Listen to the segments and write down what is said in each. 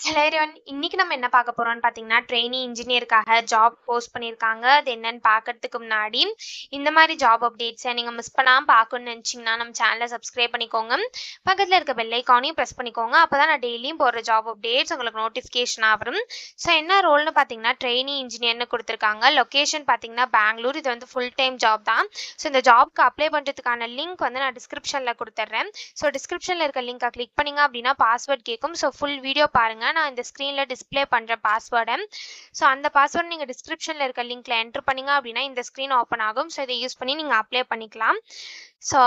Hello everyone. இன்னைக்கு நம்ம என்ன பார்க்க போறோம்னு பார்த்தீங்கன்னா, ட்ரெய்னி இன்ஜினியருக்காக ஜாப் போஸ்ட் பண்ணியிருக்காங்க. அது என்னன்னு பார்க்கறதுக்கு முன்னாடி, இந்த மாதிரி ஜாப் அப்டேட்ஸை நீங்க மிஸ் பண்ணாம பார்க்கணும்னு நினைச்சீங்கன்னா, நம்ம சேனலை சப்ஸ்கிரைப் பண்ணிக்கோங்க. பக்கத்துல இருக்க பெல் ஐக்கானையும் பிரஸ் பண்ணிக்கோங்க. அப்பதான் நான் டெய்லியும் போடுற ஜாப் அப்டேட்ஸ் உங்களுக்கு நோட்டிஃபிகேஷனாக வரும். ஸோ என்ன ரோல்னு பார்த்தீங்கன்னா, ட்ரெய்னி இன்ஜினியர்னு கொடுத்துருக்காங்க. லொகேஷன் பார்த்தீங்கன்னா பெங்களூர். இது வந்து ஃபுல் டைம் ஜாப் தான். ஸோ இந்த ஜாப்க்கு அப்ளை பண்ணுறதுக்கான லிங்க் வந்து நான் டிஸ்கிரிப்ஷனில் கொடுத்துட்றேன். ஸோ டிஸ்கிரிப்ஷனில் இருக்க லிங்கை கிளிக் பண்ணிங்க அப்படின்னா பாஸ்வேர்ட் கேட்கும். ஸோ ஃபுல் வீடியோ பாருங்கள். நான் இந்த ஸ்க்ரீனில் டிஸ்பிளே பண்ணுற பாஸ்வேர்டை. ஸோ அந்த பாஸ்வேர்டு நீங்கள் டிஸ்கிரிப்ஷனில் இருக்க லிங்க்ல என்ட்ரு பண்ணிங்க அப்படின்னா இந்த ஸ்க்ரீன் ஓப்பன் ஆகும். ஸோ இதை யூஸ் பண்ணி நீங்கள் அப்ளை பண்ணிக்கலாம். ஸோ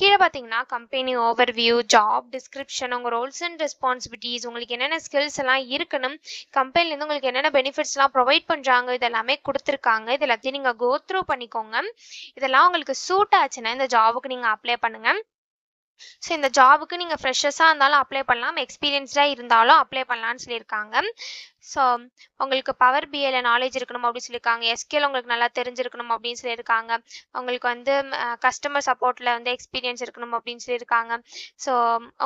கீழே பார்த்தீங்கன்னா கம்பெனி ஓவர்வியூ, ஜாப் டிஸ்கிரிப்ஷன், உங்கள் ரோல்ஸ் அண்ட் ரெஸ்பான்சிபிலிட்டிஸ், உங்களுக்கு என்னென்ன ஸ்கில்ஸ் எல்லாம் இருக்கணும், கம்பெனிலேருந்து உங்களுக்கு என்னென்ன பெனிஃபிட்ஸ்லாம் ப்ரொவைட் பண்ணுறாங்க, இதெல்லாமே கொடுத்துருக்காங்க. இது எல்லாத்தையும் நீங்கள் கோ த்ரூ பண்ணிக்கோங்க. இதெல்லாம் உங்களுக்கு சூட் ஆச்சுன்னா இந்த ஜாபுக்கு நீங்கள் அப்ளை பண்ணுங்கள். ஸோ இந்த ஜாபுக்கு நீங்கள் ஃப்ரெஷர்ஸாக இருந்தாலும் அப்ளை பண்ணலாம், எக்ஸ்பீரியன்ஸ்டாக இருந்தாலும் அப்ளை பண்ணலான்னு சொல்லியிருக்காங்க. ஸோ உங்களுக்கு பவர் பிஐல நாலேஜ் இருக்கணும் அப்படின்னு சொல்லியிருக்காங்க. எஸ்கியூஎல் உங்களுக்கு நல்லா தெரிஞ்சிருக்கணும் அப்படின்னு சொல்லியிருக்காங்க. உங்களுக்கு வந்து கஸ்டமர் சப்போர்ட்டில் வந்து எக்ஸ்பீரியன்ஸ் இருக்கணும் அப்படின்னு சொல்லியிருக்காங்க. ஸோ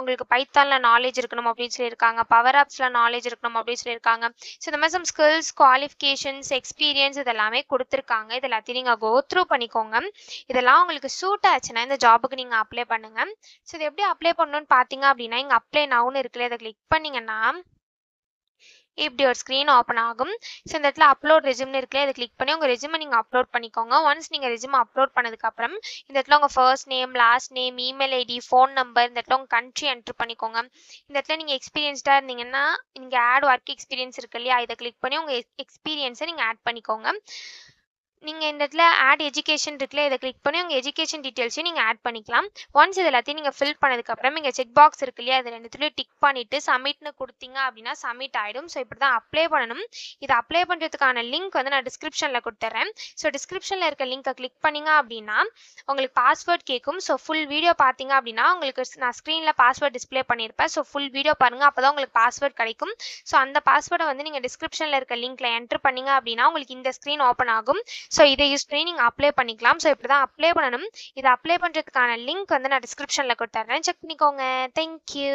உங்களுக்கு பைத்தானில் நாலேஜ் இருக்கணும் அப்படின்னு சொல்லியிருக்காங்க. பவர் ஆப்ஸில் நாலேஜ் இருக்கணும் அப்படின்னு சொல்லியிருக்காங்க. ஸோ இந்த மாதிரி சம் ஸ்கில்ஸ், குவாலிஃபிகேஷன்ஸ், எக்ஸ்பீரியன்ஸ் இதெல்லாமே கொடுத்துருக்காங்க. இது எல்லாத்தையும் நீங்கள் கோ த்ரூ பண்ணிக்கோங்க. இதெல்லாம் உங்களுக்கு சூட் ஆச்சுன்னா இந்த ஜாபுக்கு நீங்கள் அப்ளை பண்ணுங்கள். ஸோ இது எப்படி அப்ளை பண்ணணும்னு பார்த்தீங்க அப்படின்னா, இங்கே அப்ளை நவுன்னு இருக்குல்ல, இதை கிளிக் பண்ணிங்கன்னா இப்படி ஒரு ஸ்க்ரீன் ஓப்பன் ஆகும். ஸோ இந்த இடத்துல அப்லோட் ரெஸ்யூம்னு இருக்குல்ல, இதை கிளிக் பண்ணி உங்கள் ரெஸ்யூமை நீங்கள் அப்லோட் பண்ணிக்கோங்க. ஒன்ஸ் நீங்கள் ரெஸ்யூமை அப்லோட் பண்ணதுக்கப்புறம் இந்த இடத்துல உங்கள் first name, last name, email ID, phone number, இந்த இடத்துல உங்கள் கண்ட்ரி என்ட்ரு பண்ணிக்கோங்க. இந்த இடத்துல நீங்கள் எக்ஸ்பீரியன்ஸ்டாக இருந்தீங்கன்னா நீங்கள் ஆட் ஒர்க் எக்ஸ்பீரியன்ஸ் இருக்கு இல்லையா, இதை கிளிக் பண்ணி உங்கள் எக்ஸ்பீரியன்ஸை நீங்கள் ஆட் பண்ணிக்கோங்க. நீங்கள் இந்த இடத்துல ஆட் எஜுகேஷன் இருக்குல்ல, இதை கிளிக் பண்ணி உங்கள் எஜுகேஷன் டீட்டெயில்ஸையும் நீங்கள் ஆட் பண்ணிக்கலாம். ஒன்ஸ் இது எல்லாத்தையும் நீங்கள் ஃபில் பண்ணதுக்கப்புறம் இங்கே செக் பாக்ஸ் இருக்கு இல்லையா, இது ரெண்டுத்துலையும் டிக் பண்ணிவிட்டு சப்மிட்னு கொடுத்தீங்க அப்படின்னா சப்மிட் ஆகிடும். ஸோ இப்படி தான் அப்ளை பண்ணணும். இதை அப்ளை பண்ணுறதுக்கான லிங்க் வந்து நான் டிஸ்கிரிப்ஷனில் கொடுத்துட்றேன். ஸோ டிஸ்கிரிப்ஷனில் இருக்க லிங்கை கிளிக் பண்ணிங்க அப்படின்னா உங்களுக்கு பாஸ்வேர்ட் கேட்கும். ஸோ ஃபுல் வீடியோ பார்த்தீங்க அப்படின்னா உங்களுக்கு நான் ஸ்க்ரீனில் பாஸ்வேர்ட் டிஸ்பிளே பண்ணியிருப்பேன். ஸோ ஃபுல் வீடியோ பாருங்கள், அப்போ தான் உங்களுக்கு பாஸ்வேர்ட் கிடைக்கும். ஸோ அந்த பாஸ்வேர்டை வந்து நீங்கள் டிஸ்கிரிப்ஷனில் இருக்க லிங்க்ல என்ட்ரு பண்ணிங்க அப்படின்னா உங்களுக்கு இந்த ஸ்க்ரீன் ஓப்பன் ஆகும். ஸோ இதை யூஸ் பண்ணி நீங்கள் அப்ளை பண்ணிக்கலாம். ஸோ இப்படி தான் அப்ளை பண்ணணும். இதை அப்ளை பண்ணுறதுக்கான லிங்க் வந்து நான் டிஸ்கிரிப்ஷனில் கொடுத்துட்றேன். செக் பண்ணிக்கோங்க. தேங்க்யூ.